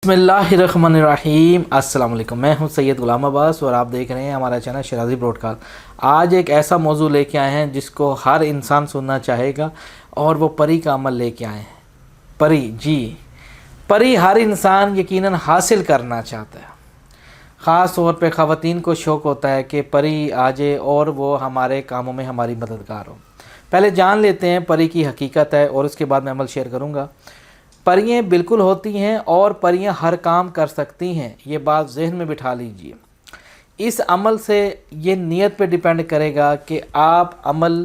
बिस्मिल्लाहिर्रहमानिर्रहीम। अस्सलाम वालेकुम। मैं हूं सैयद गुलाम अब्बास और आप देख रहे हैं हमारा चैनल शराजी ब्रॉडकास्ट। आज एक ऐसा मौजू लेके आए हैं जिसको हर इंसान सुनना चाहेगा और वो परी का अमल लेके आए हैं। परी, जी परी हर इंसान यकीनन हासिल करना चाहता है। ख़ास तौर पे ख़वातीन को शौक़ होता है कि परी आ जाए और वो हमारे कामों में हमारी मददगार हो। पहले जान लेते हैं परी की हकीकत है और उसके बाद मैं अमल शेयर करूँगा। परियां बिल्कुल होती हैं और परियां हर काम कर सकती हैं, ये बात जहन में बिठा लीजिए। इस अमल से ये नीयत पे डिपेंड करेगा कि आप अमल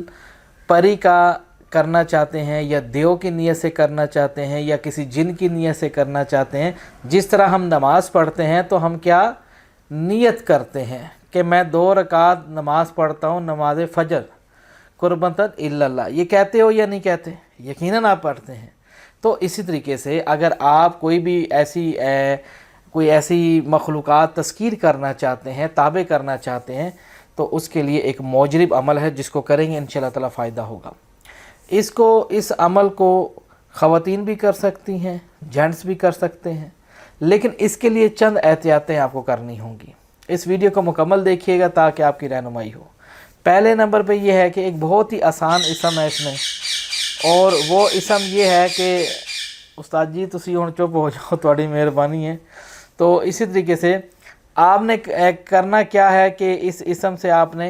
परी का करना चाहते हैं या देव की नीयत से करना चाहते हैं या किसी जिन की नीयत से करना चाहते हैं। जिस तरह हम नमाज़ पढ़ते हैं तो हम क्या नीयत करते हैं कि मैं 2 रकात नमाज़ पढ़ता हूँ, नमाज फ़जर कुर्बतन इल्लल्लाह, ये कहते हो या नहीं कहते? यकीनन आप पढ़ते हैं। तो इसी तरीके से अगर आप कोई भी ऐसी मखलूक़ात तस्कीर करना चाहते हैं, ताबे करना चाहते हैं, तो उसके लिए एक मौजरिब अमल है जिसको करेंगे इंशाअल्लाह ताला फ़ायदा होगा। इस अमल को ख़वातीन भी कर सकती हैं, जेंट्स भी कर सकते हैं, लेकिन इसके लिए चंद एहतियातें आपको करनी होंगी। इस वीडियो को मुकम्मल देखिएगा ताकि आपकी रहनुमाई हो। पहले नंबर पे ये है कि एक बहुत ही आसान इसम है इसमें, और वो इसम ये है कि उस्ताद जी तुसी हुण चुप हो जाओ, थोड़ी मेहरबानी है। तो इसी तरीके से आपने करना क्या है कि इस इसम से आपने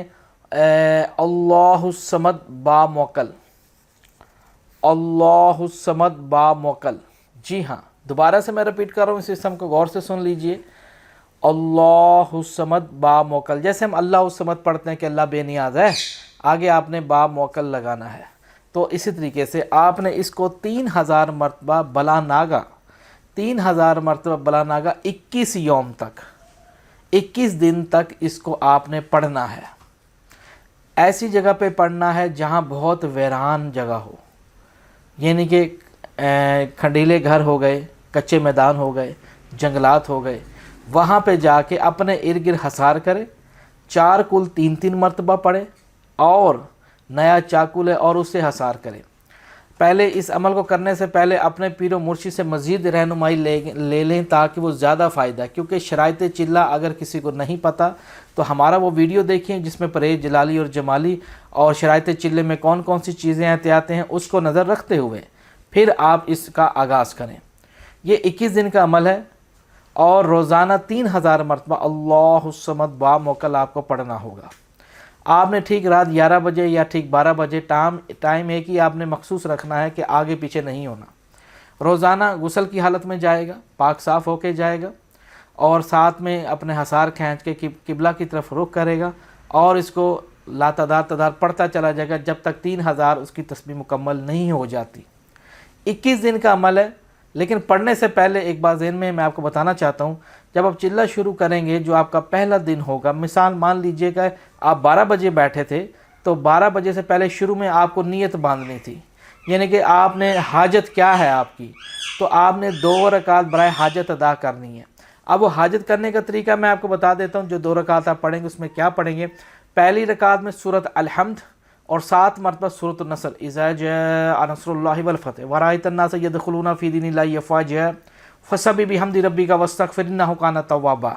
अल्लाहुस्समद बा मोकल, अल्लाहुस्समद बा मोकल, जी हाँ, दोबारा से मैं रिपीट कर रहा हूँ, इस इसम को गौर से सुन लीजिए। अल्लाहुस्समद बा मोकल, जैसे हम अल्लाहुस्समद पढ़ते हैं कि अल्लाह बेनियाज है, आगे आपने बा मोकल लगाना है। तो इसी तरीके से आपने इसको 3000 मरतबा बला नागा 3000 मरतबा बला नागा 21 यौम तक, 21 दिन तक इसको आपने पढ़ना है। ऐसी जगह पे पढ़ना है जहाँ बहुत वीरान जगह हो, यानी कि खंडीले घर हो गए, कच्चे मैदान हो गए, जंगलात हो गए, वहाँ पे जाके अपने इर्द गिर्द हसार करे, 4 कुल 3-3 मरतबा पढ़े और नया चाकू ले और उससे हसार करें। पहले इस अमल को करने से पहले अपने पीरो मुर्शिद से मज़ीद रहनुमाई ले लें ताकि वो ज़्यादा फ़ायदा, क्योंकि शराइत चिल्ला अगर किसी को नहीं पता तो हमारा वो वीडियो देखें जिसमें परहेज जलाली और जमाली और शराइत चिल्ले में कौन कौन सी चीज़ें एहतियातें हैं उसको नज़र रखते हुए फिर आप इसका आगाज़ करें। ये 21 दिन का अमल है और रोज़ाना 3000 मरतबा अल्लाहुस्समद बा मोकल आपको पढ़ना होगा। आपने ठीक रात 11 बजे या ठीक 12 बजे टाइम एक ही आपने मखसूस रखना है कि आगे पीछे नहीं होना। रोज़ाना गुस्ल की हालत में जाएगा, पाक साफ़ होके जाएगा और साथ में अपने हसार खींच के किबला की तरफ रुख करेगा और इसको लातादार पढ़ता चला जाएगा जब तक 3000 उसकी तस्बीह मुकम्मल नहीं हो जाती। 21 दिन का अमल है, लेकिन पढ़ने से पहले एक बात ज़हन में मैं आपको बताना चाहता हूँ। जब आप चिल्ला शुरू करेंगे, जो आपका पहला दिन होगा, मिसाल मान लीजिएगा आप 12 बजे बैठे थे, तो 12 बजे से पहले शुरू में आपको नीयत बांधनी थी, यानी कि आपने हाजत क्या है आपकी, तो आपने 2 रकात बराए हाजत अदा करनी है। अब वो हाजत करने का तरीका मैं आपको बता देता हूँ। जो 2 रकात आप पढ़ेंगे उसमें क्या पढ़ेंगे? पहली रकात में सूरत अल-हम्द और 7 मरतबा सूरत नसर, इज़ा जाअ नस्रुल्लाहि वल फतह व रअयतन नास यदखुलूना फी दीनिल्लाहि अफ़वाजा फसब्बिह बिहम्दि रब्बिका वस्तगफिर इन्नहु काना तव्वाबा।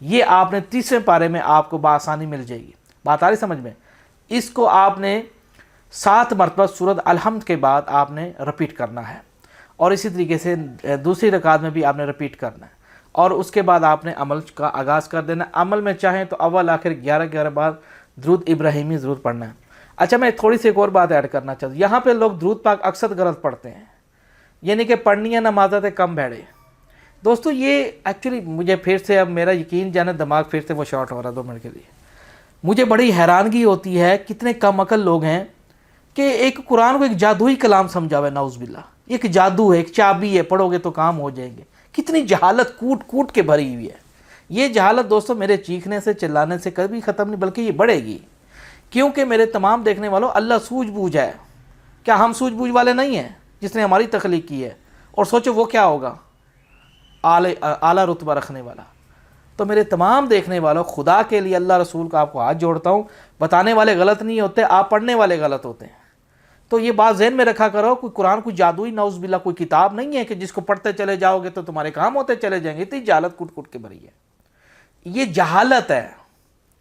ये आपने 3वें पारे में आपको बासानी मिल जाएगी। बात आ रही समझ में? इसको आपने 7 मरतबा सूरत अल-हम्द के बाद आपने रिपीट करना है और इसी तरीके से दूसरी रकात में भी आपने रिपीट करना है और उसके बाद आपने अमल का आगाज़ कर देना। अमल में चाहें तो अव्वल आखिर 11 बार दुरूद इब्राहिमी ज़रूर पढ़ना है। अच्छा, मैं थोड़ी सी एक और बात ऐड करना चाहता हूँ। यहाँ पे लोग दुरूद पाक अक्सर गलत पढ़ते हैं, यानी कि पढ़नी है नमाज़ात कम बैठे। दोस्तों ये एक्चुअली मुझे फिर से, अब मेरा यकीन जाने दिमाग फिर से वो शॉर्ट हो रहा है 2 मिनट के लिए। मुझे बड़ी हैरानगी होती है कितने कम अकल लोग हैं कि एक कुरान को एक जादुई कलाम समझा हुआ है। नाउज़ुबिल्लाह, एक जादू है, एक चाबी है, पढ़ोगे तो काम हो जाएंगे। कितनी जहालत कूट कूट के भरी हुई है। ये जहालत दोस्तों मेरे चीखने से चिल्लाने से कभी ख़त्म नहीं, बल्कि ये बढ़ेगी, क्योंकि मेरे तमाम देखने वालों अल्लाह सूझबूझ है। क्या हम सूझबूझ वाले नहीं हैं जिसने हमारी तख्लीक की है? और सोचो वो क्या होगा, आला रुतबा रखने वाला। तो मेरे तमाम देखने वालों, खुदा के लिए अल्लाह रसूल का आपको हाथ जोड़ता हूँ, बताने वाले गलत नहीं होते, आप पढ़ने वाले गलत होते हैं। تو یہ بات ذہن میں رکھا کرو، کوئی قرآن کوئی جادوئی نعوذ باللہ کوئی کتاب نہیں ہے کہ جس کو پڑھتے چلے جاؤ گے تو تمہارے کام ہوتے چلے جائیں گے. اتنی جہالت کٹ کٹ کے بھری ہے. یہ جہالت ہے.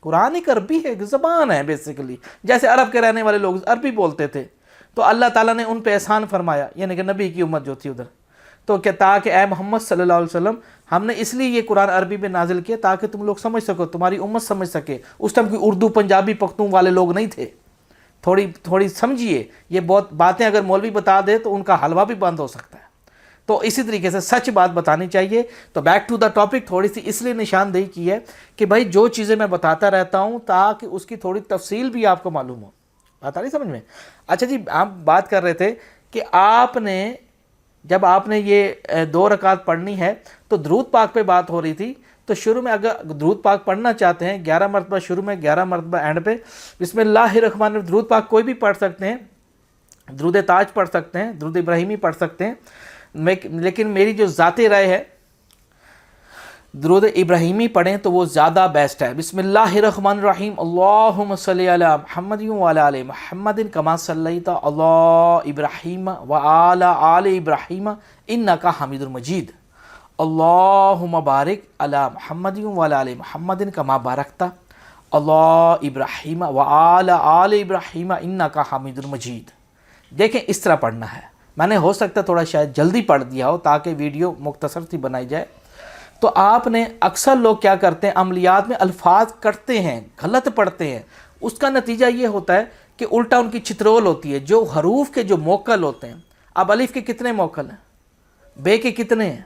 قرآن ایک عربی ہے، ایک زبان ہے بیسیکلی. جیسے عرب کے رہنے والے لوگ عربی بولتے تھے تو اللہ تعالیٰ نے ان پہ احسان فرمایا، یعنی کہ نبی کی امت جو تھی ادھر، تو کہ تاکہ اے محمد صلی اللہ علیہ وسلم ہم نے اس لیے یہ قرآن عربی میں نازل کیا تاکہ تم لوگ سمجھ سکو، تمہاری امت سمجھ سکے. اس ٹائم کوئی اردو پنجابی پختون والے لوگ نہیں تھے. تھوڑی سمجھیے، یہ بہت باتیں اگر مولوی بتا دے تو ان کا حلوہ بھی بند ہو سکتا ہے. تو اسی طریقے سے سچ بات بتانی چاہیے. تو بیک ٹو دا ٹاپک تھوڑی سی اس لیے نشاندہی کی ہے کہ بھائی جو چیزیں میں بتاتا رہتا ہوں تاکہ اس کی تھوڑی تفصیل بھی آپ کو معلوم ہو. بات آ رہی سمجھ میں؟ اچھا جی، آپ بات کر رہے تھے کہ جب آپ نے یہ 2 رکعت پڑھنی ہے تو درود پاک پہ بات ہو رہی تھی. تو شروع میں اگر درود پاک پڑھنا چاہتے ہیں 11 مرتبہ شروع میں، 11 مرتبہ اینڈ پہ بسم اللہ الرحمن الرحیم. درود پاک کوئی بھی پڑھ سکتے ہیں، درود تاج پڑھ سکتے ہیں، درود ابراہیمی پڑھ سکتے ہیں، لیکن میری جو ذاتی رائے ہے درود ابراہیمی پڑھیں تو وہ زیادہ بیسٹ ہے. بسم اللہ الرحمن الرحیم. اللہم صلی علی محمد وعلی آل محمد کما صلیت علی ابراہیم وعلی آل ابراہیم انک حمید مجید. اللہم بارک علی محمد وعلی آل محمد کما بارکت علی ابراہیم وعلی آل ابراہیم انک حمید مجید. دیکھیں اس طرح پڑھنا ہے. میں نے ہو سکتا تھوڑا شاید جلدی پڑھ دیا ہو تاکہ ویڈیو مختصر سی بنائی جائے. تو آپ نے اکثر لوگ کیا کرتے ہیں، عملیات میں الفاظ کٹتے ہیں، غلط پڑھتے ہیں. اس کا نتیجہ یہ ہوتا ہے کہ الٹا ان کی چترول ہوتی ہے. جو حروف کے جو موکل ہوتے ہیں، اب الف کے کتنے موکل ہیں، بے کے کتنے ہیں؟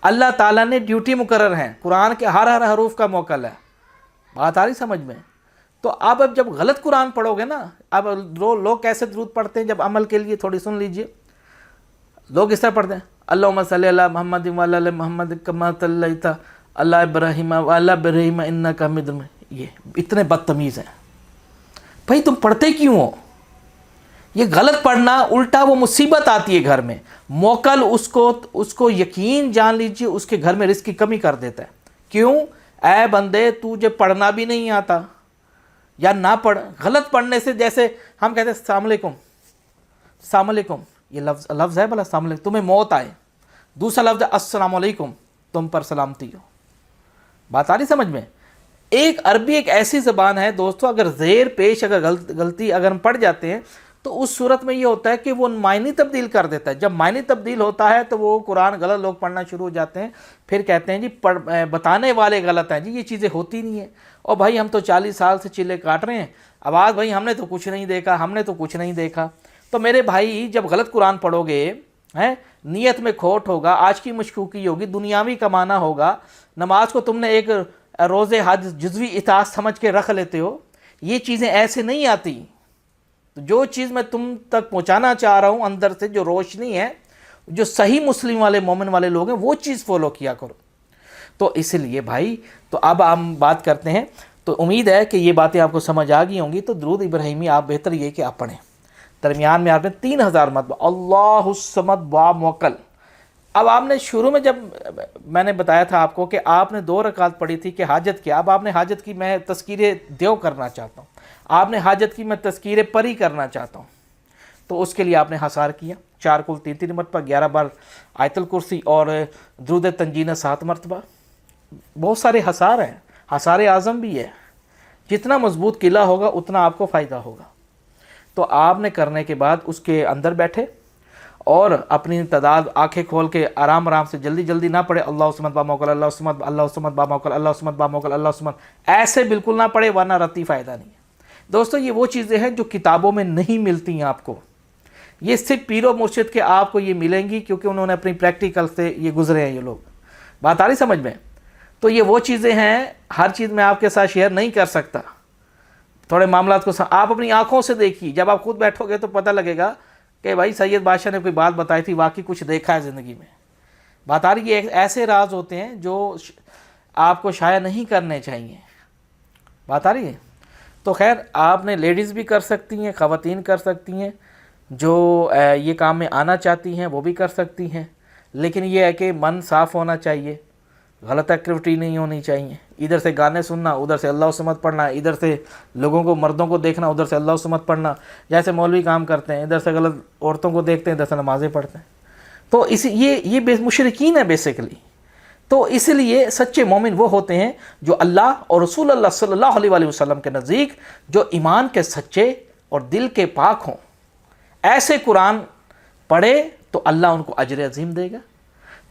اللہ تعالیٰ نے ڈیوٹی مقرر ہیں، قرآن کے ہر حروف کا موکل ہے. بات آ رہی سمجھ میں؟ تو اب جب غلط قرآن پڑھو گے نا، اب لوگ کیسے درود پڑھتے ہیں جب عمل کے لیے تھوڑی سن لیجئے. لوگ اس طرح پڑھتے ہیں اللہم صلی علی محمد وعلی آل محمد کما صلیت علی ابراہیم وعلی ابراہیم انک حمید مجید. یہ اتنے بدتمیز ہیں. بھائی تم پڑھتے کیوں ہو؟ یہ غلط پڑھنا الٹا وہ مصیبت آتی ہے گھر میں. موکل اس کو یقین جان لیجئے اس کے گھر میں رزق کی کمی کر دیتا ہے. کیوں؟ اے بندے تجھے پڑھنا بھی نہیں آتا یا نہ پڑھ. غلط پڑھنے سے جیسے ہم کہتے ہیں السلام علیکم، السلام علیکم، یہ لفظ ہے بھلا السلام علیکم، تمہیں موت آئے. دوسرا لفظ ہے السلام علیکم، تم پر سلامتی ہو. بات آ رہی سمجھ میں؟ ایک عربی ایک ایسی زبان ہے دوستو، اگر زیر پیش اگر غلطی اگر ہم پڑھ جاتے ہیں تو اس صورت میں یہ ہوتا ہے کہ وہ معنی تبدیل کر دیتا ہے. جب معنی تبدیل ہوتا ہے تو وہ قرآن غلط لوگ پڑھنا شروع ہو جاتے ہیں. پھر کہتے ہیں جی بتانے والے غلط ہیں، جی یہ چیزیں ہوتی نہیں ہیں. اور بھائی ہم تو 40 سال سے چلے کاٹ رہے ہیں، آواز بھائی ہم نے تو کچھ نہیں دیکھا، ہم نے تو کچھ نہیں دیکھا. تو میرے بھائی جب غلط قرآن پڑھو گے، نیت میں کھوٹ ہوگا، آج کی مشکوکی ہوگی، دنیاوی کمانا ہوگا. نماز کو تم نے ایک روز حج جزوی اطاعت سمجھ کے رکھ لیتے ہو. یہ چیزیں ایسے نہیں آتی. تو جو چیز میں تم تک پہنچانا چاہ رہا ہوں اندر سے جو روشنی ہے، جو صحیح مسلم والے مومن والے لوگ ہیں وہ چیز فالو کیا کرو. تو اس لیے بھائی تو اب ہم بات کرتے ہیں. تو امید ہے کہ یہ باتیں آپ کو سمجھ آ گئی ہوں گی. تو درود ابراہیمی آپ بہتر یہ کہ آپ پڑھیں. درمیان میں آپ نے 3000 مرتبہ اللہ الصمد با موکل. اب آپ نے شروع میں جب میں نے بتایا تھا آپ کو کہ آپ نے 2 رکعت پڑھی تھی کہ حاجت کی. اب آپ نے حاجت کی میں تذکیر دیو کرنا چاہتا ہوں، آپ نے حاجت کی میں تذکیر پری کرنا چاہتا ہوں. تو اس کے لیے آپ نے حصار کیا 4 کل 3 مرتبہ، 11 بار آیت الکرسی اور درود تنجینہ 7 مرتبہ. بہت سارے حصار ہیں، حصار اعظم بھی ہے. جتنا مضبوط قلعہ ہوگا اتنا آپ کو فائدہ ہوگا. تو آپ نے کرنے کے بعد اس کے اندر بیٹھے اور اپنی تعداد آنکھیں کھول کے آرام آرام سے جلدی جلدی نہ پڑھے اللہ الصمد با موکل، اللہ الصمد، اللہ الصمد با موکل، اللہ الصمد با موکل، اللہ الصمد. ایسے بالکل نہ پڑھے ورنہ رتی فائدہ نہیں ہے. دوستو یہ وہ چیزیں ہیں جو کتابوں میں نہیں ملتی ہیں آپ کو. یہ صرف پیر و مرشد کے آپ کو یہ ملیں گی کیونکہ انہوں نے اپنی پریکٹیکل سے یہ گزرے ہیں یہ لوگ. بات آ رہی سمجھ میں؟ تو یہ وہ چیزیں ہیں، ہر چیز میں آپ کے ساتھ شیئر نہیں کر سکتا. تھوڑے معاملات کو آپ اپنی آنکھوں سے دیکھیے. جب آپ خود بیٹھو گے تو پتہ لگے گا کہ بھائی سید بادشاہ نے کوئی بات بتائی تھی، واقعی کچھ دیکھا ہے زندگی میں. بات آ رہی ہے؟ ایسے راز ہوتے ہیں جو آپ کو شائع نہیں کرنے چاہیے. بات آ رہی ہے؟ تو خیر آپ نے لیڈیز بھی کر سکتی ہیں، خواتین کر سکتی ہیں، جو یہ کام میں آنا چاہتی ہیں وہ بھی کر سکتی ہیں. لیکن یہ ہے کہ من صاف ہونا چاہیے. गलत एक्टिविटी नहीं होनी चाहिए। इधर से गाने सुनना, उधर से अल्लाह समत पढ़ना, इधर से लोगों को मर्दों को देखना, उधर से अल्लाह समत पढ़ना, जैसे मौलवी काम करते हैं, इधर से गलत औरतों को देखते हैं, इधर से नमाज़ें मुश्रिकीन तो इसी ये मुशरिकीन है बेसिकली। तो इसलिए सच्चे मोमिन वो होते हैं जो अल्लाह और रसूल अल्लाह सल्लल्लाहु अलैहि वसल्लम के नज़दीक जो ईमान के सच्चे और दिल के पाक हों। ऐसे कुरान पढ़े तो अल्लाह उनको अजर अजीम देगा।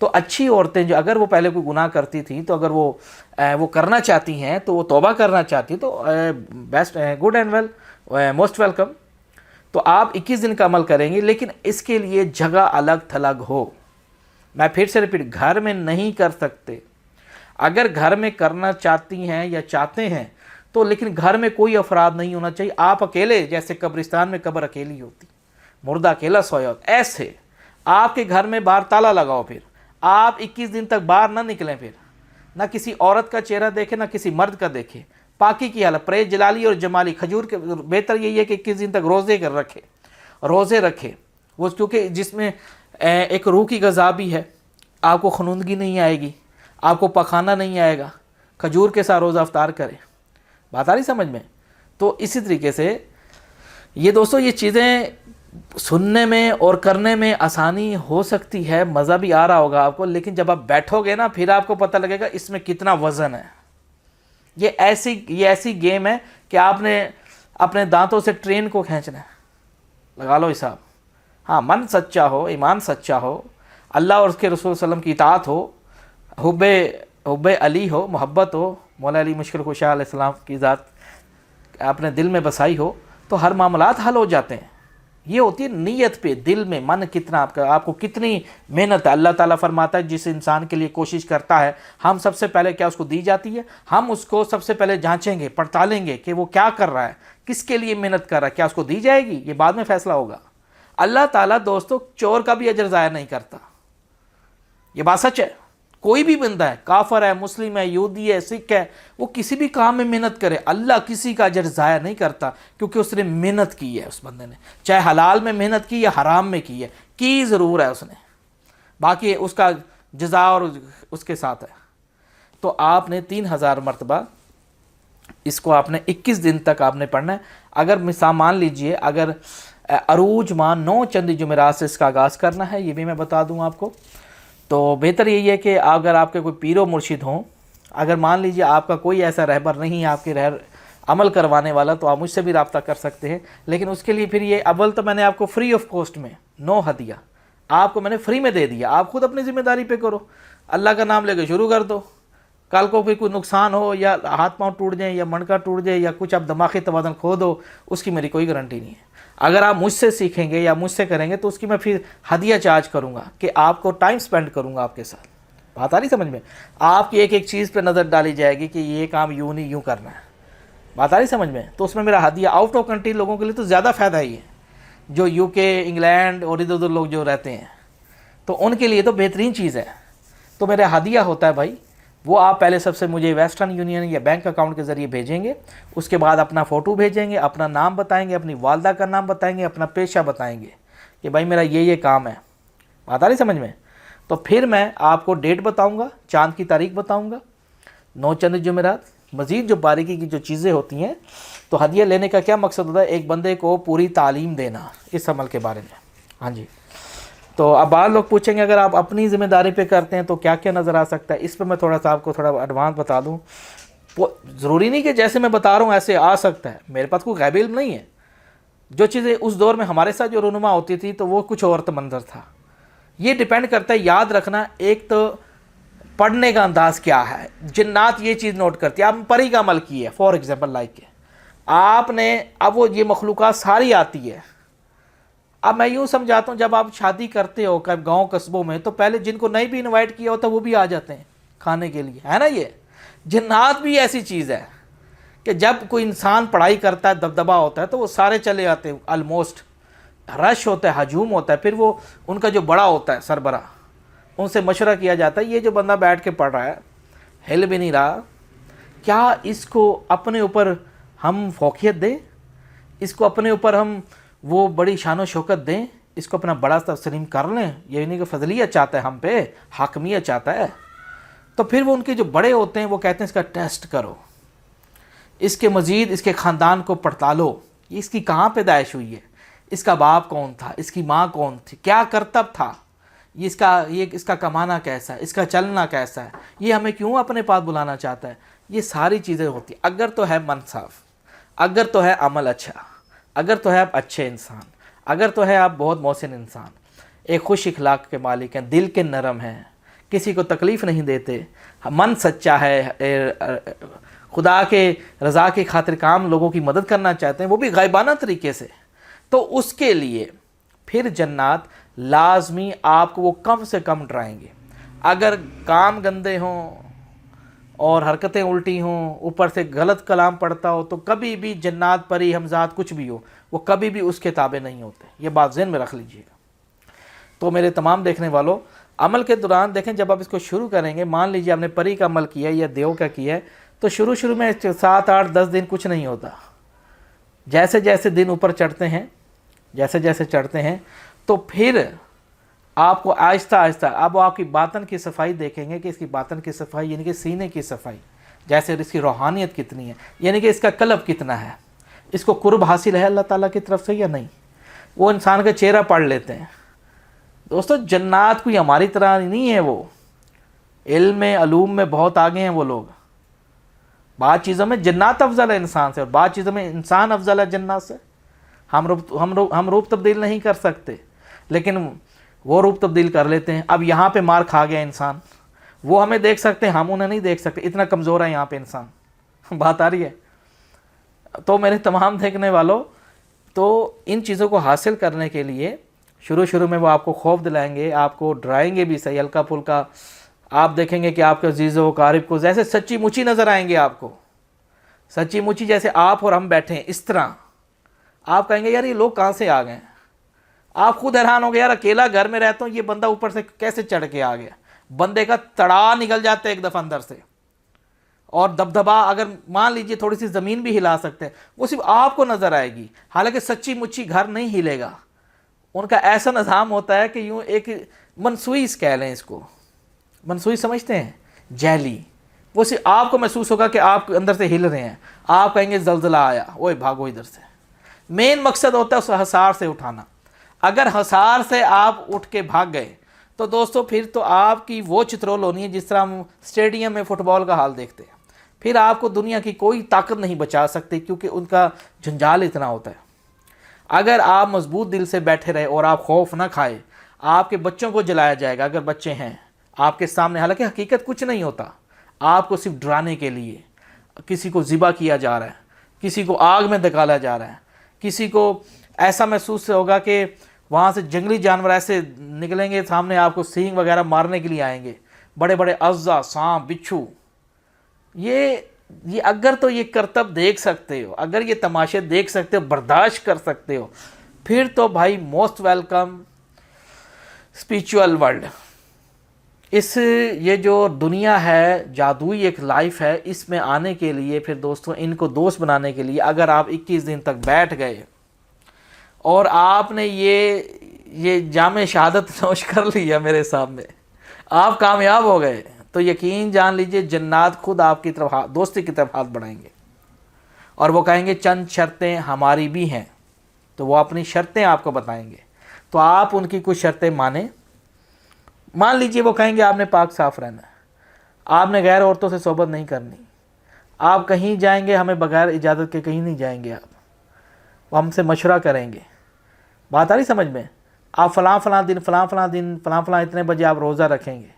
तो अच्छी औरतें जो अगर वो पहले कोई गुनाह करती थी तो अगर वो करना चाहती हैं तो वो तौबा करना चाहती तो best good and well most welcome. तो आप 21 दिन का अमल करेंगे, लेकिन इसके लिए जगह अलग थलग हो। मैं फिर से रिपीट, घर में नहीं कर सकते। अगर घर में करना चाहती हैं या चाहते हैं तो लेकिन घर में कोई अफराद नहीं होना चाहिए। आप अकेले, जैसे कब्रिस्तान में कब्र अकेली होती, मुर्दा अकेला सोया होता, ऐसे आपके घर में बाहर ताला लगाओ, फिर आप 21 दिन तक बाहर ना निकलें, फिर ना किसी औरत का चेहरा देखे ना किसी मर्द का देखे। पाकी की हालत, परहेज जलाली और जमाली खजूर के बेहतर यही है कि 21 दिन तक रोज़े रखे वो, क्योंकि जिसमें एक रूह की ग़ज़ा भी है। आपको खनूंदगी नहीं आएगी, आपको पखाना नहीं आएगा। खजूर के साथ रोज़ा अफ्तार करें। बात आ रही समझ में? तो इसी तरीके से ये दोस्तों, ये चीज़ें सुनने में और करने में आसानी हो सकती है, मज़ा भी आ रहा होगा आपको, लेकिन जब आप बैठोगे ना फिर आपको पता लगेगा इसमें कितना वज़न है। ये ऐसी गेम है कि आपने अपने दांतों से ट्रेन को खींचना है। लगा लो हिसाब। हाँ, मन सच्चा हो, ईमान सच्चा हो, अल्लाह और उसके रसूल सल्लम की इताअत हो, हुब्बे अली हो, मोहब्बत हो, मौला अली मुश्किल कुशा अलैहिस्सलाम की ज़ात अपने दिल में बसाई हो, तो हर मामलात हल हो जाते हैं। ये होती है नीयत पे, दिल में मन कितना आपको कितनी मेहनत है। अल्लाह ताला फरमाता है जिस इंसान के लिए कोशिश करता है, हम सबसे पहले क्या उसको दी जाती है, हम उसको सबसे पहले जांचेंगे, पड़तालेंगे कि वो क्या कर रहा है, किसके लिए मेहनत कर रहा है, क्या उसको दी जाएगी, ये बाद में फैसला होगा। अल्लाह ताला दोस्तों चोर का भी अजर ज़ाया नहीं करता, ये बात सच है। कोई भी बंदा है, काफर है, मुस्लिम है, यहूदी है, सिख है, वो किसी भी काम में मेहनत करे, अल्लाह किसी का अजर ज़ाया नहीं करता, क्योंकि उसने मेहनत की है। उस बंदे ने चाहे हलाल में मेहनत की या हराम में की है, की ज़रूर है उसने, बाकी उसका जज़ा और उसके साथ है। तो आपने 3000 मरतबा इसको आपने 21 दिन तक आपने पढ़ना है। अगर मिसाल मान लीजिए, अगर अरूज माह 9 चंद जुमेरात से इसका आगाज़ करना है, ये भी मैं बता दूँ आपको। तो बेहतर यही है कि अगर आपके कोई पीरो मुर्शिद हों, अगर मान लीजिए आपका कोई ऐसा रहबर नहीं है आपके अमल करवाने वाला, तो आप मुझसे भी रब्ता कर सकते हैं। लेकिन उसके लिए फिर ये अव्वल तो मैंने आपको फ्री ऑफ कॉस्ट में 9 हदिया आपको मैंने फ्री में दे दिया। आप खुद अपनी ज़िम्मेदारी पे करो, अल्लाह का नाम लेकर शुरू कर दो। कल को फिर कोई नुकसान हो या हाथ पाँव टूट जाए या मणका टूट जाए या कुछ आप दिमागी तवाज़ुन खो दो, उसकी मेरी कोई गारंटी नहीं है। अगर आप मुझसे सीखेंगे या मुझसे करेंगे तो उसकी मैं फिर हदिया चार्ज करूँगा कि आपको टाइम स्पेंड करूँगा आपके साथ। बात आ रही समझ में? आपकी एक एक चीज़ पे नज़र डाली जाएगी कि ये काम यूँ नहीं यूँ करना है। बात आ रही समझ में? तो उसमें मेरा हदिया आउट ऑफ कंट्री लोगों के लिए तो ज़्यादा फ़ायदा ही है, जो यूके, इंग्लैंड और इधर उधर लोग जो रहते हैं, तो उनके लिए तो बेहतरीन चीज़ है। तो मेरा हदिया होता है भाई, वो आप पहले सबसे मुझे वेस्टर्न यूनियन या बैंक अकाउंट के ज़रिए भेजेंगे, उसके बाद अपना फ़ोटो भेजेंगे, अपना नाम बताएंगे, अपनी वालदा का नाम बताएंगे, अपना पेशा बताएंगे कि भाई मेरा ये काम है। बात आ रही समझ में? तो फिर मैं आपको डेट बताऊंगा, चांद की तारीख बताऊंगा, 9 चंद जुमेरात। मज़ीद जो बारीकी की जो चीज़ें होती हैं, तो हदिया लेने का क्या मकसद होता है? एक बंदे को पूरी तालीम देना इस अमल के बारे में। हाँ जी। तो अब बाद लोग पूछेंगे अगर आप अपनी ज़िम्मेदारी पे करते हैं तो क्या क्या नज़र आ सकता है। इस पर मैं थोड़ा सा आपको थोड़ा एडवांस बता दूं। ज़रूरी नहीं कि जैसे मैं बता रहा हूँ ऐसे आ सकता है, मेरे पास कोई गैब इल्म नहीं है। जो चीज़ें उस दौर में हमारे साथ जो रूनुमा होती थी तो वो कुछ और मंजर था। ये डिपेंड करता है, याद रखना, एक तो पढ़ने का अंदाज़ क्या है। जिन्नात ये चीज़ नोट करती है, आप परी का अमल की है, फॉर एग्ज़ाम्पल लाइक आपने, अब वो ये मखलूक़ात सारी आती है। अब मैं यूँ समझाता हूँ, जब आप शादी करते हो कब गांव कस्बों में, तो पहले जिनको नहीं भी इनवाइट किया होता वो भी आ जाते हैं खाने के लिए, है ना। ये जिन्नात भी ऐसी चीज़ है कि जब कोई इंसान पढ़ाई करता है, दबदबा होता है, तो वो सारे चले आते हैं, ऑलमोस्ट रश होता है, हजूम होता है। फिर वो उनका जो बड़ा होता है सरबरा, उनसे मशवरा किया जाता है, ये जो बंदा बैठ के पढ़ रहा है, हिल भी नहीं रहा, क्या इसको अपने ऊपर हम फौकियत दें, इसको अपने ऊपर हम वो बड़ी शान व शौकत दें, इसको अपना बड़ा तस्लीम कर लें। ये नहीं कि फजलियत चाहता है हम पे, हाकमियत चाहता है। तो फिर वो उनके जो बड़े होते हैं वो कहते हैं इसका टेस्ट करो, इसके मज़ीद इसके ख़ानदान को पड़तालो, ये इसकी कहाँ पैदाइश हुई है, इसका बाप कौन था, इसकी माँ कौन थी, क्या करतब था, ये इसका कमाना कैसा है, इसका चलना कैसा है, ये हमें क्यों अपने पास बुलाना चाहता है। ये सारी चीज़ें होती। अगर तो है मन साफ, अगर तो है अमल अच्छा, अगर तो है आप अच्छे इंसान, अगर तो है आप बहुत मोहसिन इंसान, एक खुश इखलाक के मालिक हैं, दिल के नरम हैं, किसी को तकलीफ़ नहीं देते, मन सच्चा है, खुदा के रज़ा की खातिर काम लोगों की मदद करना चाहते हैं, वो भी गायबाना तरीके से, तो उसके लिए फिर जन्नत लाजमी आपको वो कम से कम डराएंगे। अगर काम गंदे हों और हरकतें उल्टी हों, ऊपर से गलत कलाम पड़ता हो, तो कभी भी जन्नत परी हमजाद कुछ भी हो, वो कभी भी उसके ताबे नहीं होते। ये बात ज़हन में रख लीजिएगा। तो मेरे तमाम देखने वालों, अमल के दौरान देखें, जब आप इसको शुरू करेंगे, मान लीजिए आपने परी का अमल किया है या देव का किया है, तो शुरू में 7, 8, 10 दिन कुछ नहीं होता। जैसे जैसे दिन ऊपर चढ़ते हैं, जैसे जैसे चढ़ते हैं, तो फिर आपको आहिस्ता आहिस्ता अब वो आपकी बातन की सफाई देखेंगे कि इसकी बातन की सफाई यानी कि सीने की सफाई, जैसे इसकी रूहानियत कितनी है, यानी कि इसका कल्ब कितना है, इसको कुर्ब हासिल है अल्लाह ताला की तरफ से या नहीं, वो इंसान का चेहरा पढ़ लेते हैं। दोस्तों, जन्नत कोई हमारी तरह नहीं है, वो इल्म में अलूम में बहुत आगे हैं वो लोग। बाद चीज़ों में जन्नत अफजल है इंसान से, और बाद चीज़ों में इंसान अफजल है जन्नत से। हम रूप तब्दील नहीं कर सकते, लेकिन वो रूप तब्दील कर लेते हैं। अब यहाँ पे मार खा गया इंसान, वो हमें देख सकते हैं, हम उन्हें नहीं देख सकते, इतना कमज़ोर है यहाँ पे इंसान। बात आ रही है। तो मेरे तमाम देखने वालों, तो इन चीज़ों को हासिल करने के लिए शुरू में वो आपको खौफ दिलाएंगे, आपको डराएंगे भी सही, हल्का फुल्का। आप देखेंगे कि आपके अजीज़ों कारिब को जैसे सच्ची मुची नज़र आएंगे, आपको सच्ची मुची जैसे आप और हम बैठे हैं इस तरह। आप कहेंगे यार ये लोग कहाँ से आ गए। आप खुद हैरान हो गए, यार अकेला घर में रहता हूँ, ये बंदा ऊपर से कैसे चढ़ के आ गया। बंदे का तड़ा निकल जाता है एक दफ़ा अंदर से, और दबदबा अगर मान लीजिए थोड़ी सी ज़मीन भी हिला सकते हैं, वो सिर्फ आपको नज़र आएगी। हालांकि सच्ची मुच्ची घर नहीं हिलेगा। उनका ऐसा निज़ाम होता है कि यूँ एक मनसूई कह लें इसको, मनसूई समझते हैं, जैली। वो सिर्फ आपको महसूस होगा कि आप अंदर से हिल रहे हैं। आप कहेंगे ज़लज़ला आया, ओए भागो इधर से। मेन मकसद होता है उस हसार से उठाना। अगर हसार से आप उठ के भाग गए तो दोस्तों फिर तो आपकी वो चित्रोल होनी है जिस तरह हम स्टेडियम में फ़ुटबॉल का हाल देखते हैं। फिर आपको दुनिया की कोई ताकत नहीं बचा सकती, क्योंकि उनका झंझाल इतना होता है। अगर आप मजबूत दिल से बैठे रहे और आप खौफ ना खाए, आपके बच्चों को जलाया जाएगा अगर बच्चे हैं आपके सामने। हालांकि हकीकत कुछ नहीं होता, आपको सिर्फ डराने के लिए किसी को ज़िबा किया जा रहा है, किसी को आग में धकेला जा रहा है, किसी को ऐसा महसूस होगा कि वहाँ से जंगली जानवर ऐसे निकलेंगे सामने, आपको सींग वगैरह मारने के लिए आएंगे, बड़े बड़े अज़्ज़ा, सांप, बिच्छू। ये अगर तो ये करतब देख सकते हो, अगर ये तमाशे देख सकते हो, बर्दाश्त कर सकते हो, फिर तो भाई मोस्ट वेलकम स्पिरिचुअल वर्ल्ड। ये जो दुनिया है, जादुई एक लाइफ है, इसमें आने के लिए फिर दोस्तों इनको दोस्त बनाने के लिए अगर आप 21 दिन तक बैठ गए और आपने ये जामे शहादत नोश कर लिया मेरे सामने, आप कामयाब हो गए, तो यकीन जान लीजिए जन्नत खुद आपकी तरफ दोस्ती की तरफ हाथ बढ़ाएंगे और वो कहेंगे चंद शर्तें हमारी भी हैं। तो वो अपनी शर्तें आपको बताएंगे, तो आप उनकी कुछ शर्तें माने। मान लीजिए वो कहेंगे आपने पाक साफ़ रहना है, आपने गैर औरतों से सोबत नहीं करनी, आप कहीं जाएंगे हमें बगैर इजाज़त के कहीं नहीं जाएंगे, आप वो हमसे मशवरा करेंगे। बात आ रही समझ में। आप फ़लाँ दिन इतने बजे आप रोज़ा रखेंगे,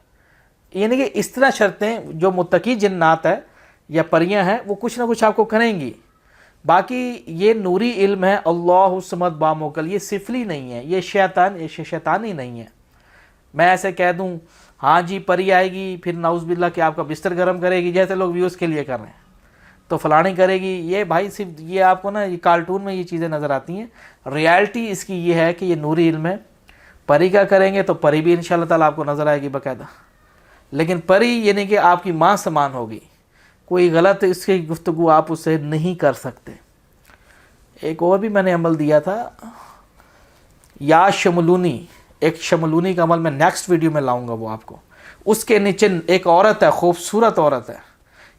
यानी कि इस तरह शर्तें जो मुत्तकी जिन्नात है या परियां हैं वो कुछ ना कुछ आपको करेंगी। बाकी ये नूरी इल्म है, अल्लाहु समद बामोकल, ये सिफली नहीं है, ये शैतानी नहीं है। मैं ऐसे कह दूं हाँ जी परी आएगी फिर नाउज़ुबिल्लाह कि आपका बिस्तर गर्म करेगी, जैसे लोग व्यूज़ के लिए कर रहे हैं, तो फलानी करेगी। ये भाई सिर्फ ये आपको ना ये कार्टून में ये चीज़ें नज़र आती हैं। रियलिटी इसकी ये है कि ये नूरी इल्म है। परी का करेंगे तो परी भी इंशाअल्लाह ताला आपको नज़र आएगी बाकायदा, लेकिन परी यानी कि आपकी माँ समान होगी, कोई गलत इसकी गुफ्तगू आप उससे नहीं कर सकते। एक और भी मैंने अमल दिया था, या शमलूनी, एक शमलूनी का अमल मैं नेक्स्ट वीडियो में लाऊंगा वो आपको। اس کے نیچے ایک عورت ہے، خوبصورت عورت ہے.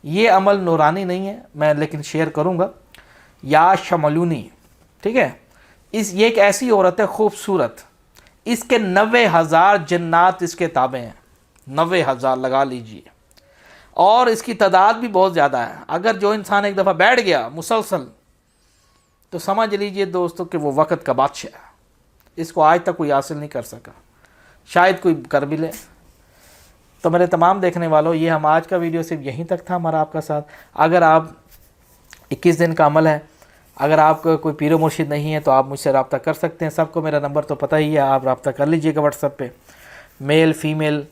یہ عمل نورانی نہیں ہے میں لیکن شیئر کروں گا. یا شملونی، ٹھیک ہے، یہ ایک ایسی عورت ہے خوبصورت، اس کے 90,000 جنات اس کے تابع ہیں. 90,000 لگا لیجئے. اور اس کی تعداد بھی بہت زیادہ ہے. اگر جو انسان ایک دفعہ بیٹھ گیا مسلسل تو سمجھ لیجئے دوستو کہ وہ وقت کا بادشاہ ہے. اس کو آج تک کوئی حاصل نہیں کر سکا، شاید کوئی کر بھی لے. تو میرے تمام دیکھنے والوں، یہ ہم آج کا ویڈیو صرف یہیں تک تھا ہمارا آپ کا ساتھ. اگر آپ 21 دن کا عمل ہے، اگر آپ کو کوئی پیر و مرشد نہیں ہے تو آپ مجھ سے رابطہ کر سکتے ہیں. سب کو میرا نمبر تو پتہ ہی ہے، آپ رابطہ کر لیجئے گا واٹس ایپ پہ. میل فیمیل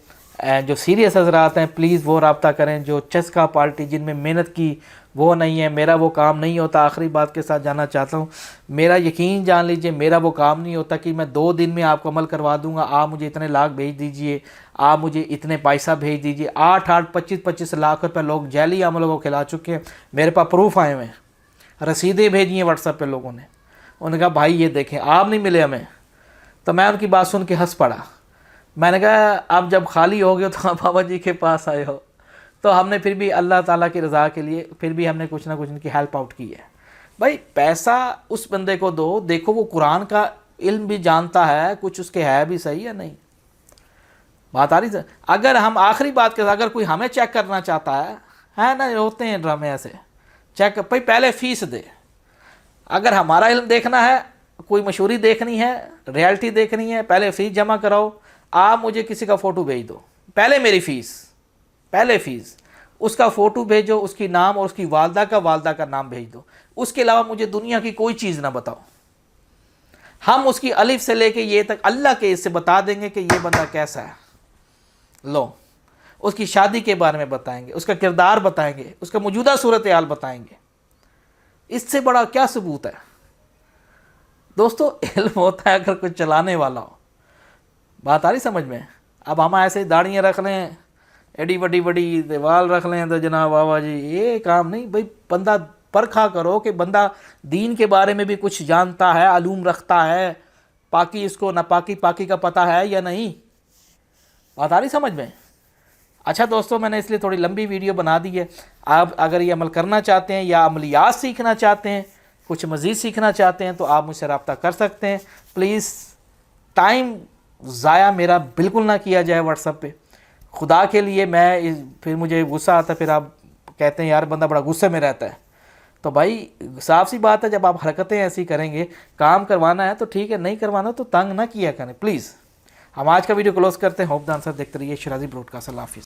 جو سیریس حضرات ہیں پلیز وہ رابطہ کریں. جو چسکا پارٹی جن میں محنت کی وہ نہیں ہے، میرا وہ کام نہیں ہوتا. آخری بات کے ساتھ جانا چاہتا ہوں، میرا یقین جان لیجئے میرا وہ کام نہیں ہوتا کہ میں 2 دن میں آپ کو عمل کروا دوں گا. آپ مجھے اتنے لاکھ بھیج دیجئے، آپ مجھے اتنے پیسہ بھیج دیجئے. 8 25 لاکھ روپے لوگ جعلی عملوں کو کھلا چکے ہیں. میرے پاس پروف آئے ہوئے ہیں، رسیدیں بھیجی ہیں واٹس ایپ پہ لوگوں نے. انہوں نے کہا بھائی یہ دیکھیں آپ نہیں ملے ہمیں. تو میں ان کی بات سن کے ہنس پڑا. میں نے کہا اب جب خالی ہو گئے تو آپ بابا جی کے پاس آئے ہو. تو ہم نے پھر بھی اللہ تعالیٰ کی رضا کے لیے پھر بھی ہم نے کچھ نہ کچھ ان کی ہیلپ آؤٹ کی ہے. بھائی پیسہ اس بندے کو دو، دیکھو وہ قرآن کا علم بھی جانتا ہے، کچھ اس کے ہے بھی صحیح یا نہیں. بات آ رہی ہے. اگر ہم آخری بات کے اگر کوئی ہمیں چیک کرنا چاہتا ہے نا، ہوتے ہیں ڈرامے ایسے چیک، بھائی پہلے فیس دے. اگر ہمارا علم دیکھنا ہے، کوئی مشہوری دیکھنی ہے، ریالٹی دیکھنی ہے، پہلے فیس جمع کراؤ. آپ مجھے کسی کا فوٹو بھیج دو، پہلے میری فیس، پہلے فیس، اس کا فوٹو بھیجو، اس کی نام اور اس کی والدہ کا نام بھیج دو. اس کے علاوہ مجھے دنیا کی کوئی چیز نہ بتاؤ. ہم اس کی الف سے لے کے یہ تک اللہ کے اس سے بتا دیں گے کہ یہ بندہ کیسا ہے. لو، اس کی شادی کے بارے میں بتائیں گے، اس کا کردار بتائیں گے، اس کا موجودہ صورتحال بتائیں گے. اس سے بڑا کیا ثبوت ہے دوستو؟ علم ہوتا ہے اگر کوئی چلانے والا ہو. بات آ رہی سمجھ میں؟ اب ہم ایسے داڑیاں رکھ لیں، ایڈی بڑی دیوال رکھ لیں تو جناب بابا جی یہ کام نہیں. بھائی بندہ پرکھا کرو کہ بندہ دین کے بارے میں بھی کچھ جانتا ہے، علوم رکھتا ہے، پاکی اس کو ناپاکی پاکی کا پتہ ہے یا نہیں. بات آ رہی سمجھ میں؟ اچھا دوستو، میں نے اس لیے تھوڑی لمبی ویڈیو بنا دی ہے. آپ اگر یہ عمل کرنا چاہتے ہیں یا عملیات سیکھنا چاہتے ہیں، کچھ مزید سیکھنا چاہتے ہیں تو آپ مجھ سے رابطہ کر سکتے ہیں. پلیز ٹائم ضائع میرا بالکل نہ کیا جائے واٹس ایپ پہ. خدا کے لیے میں پھر مجھے غصہ آتا ہے، پھر آپ کہتے ہیں یار بندہ بڑا غصے میں رہتا ہے. تو بھائی صاف سی بات ہے، جب آپ حرکتیں ایسی کریں گے، کام کروانا ہے تو ٹھیک ہے، نہیں کروانا تو تنگ نہ کیا کریں پلیز. ہم آج کا ویڈیو کلوز کرتے ہیں. ہوپ دان سر دیکھتے رہیے شرازی براڈ کاسٹ. اللہ حافظ.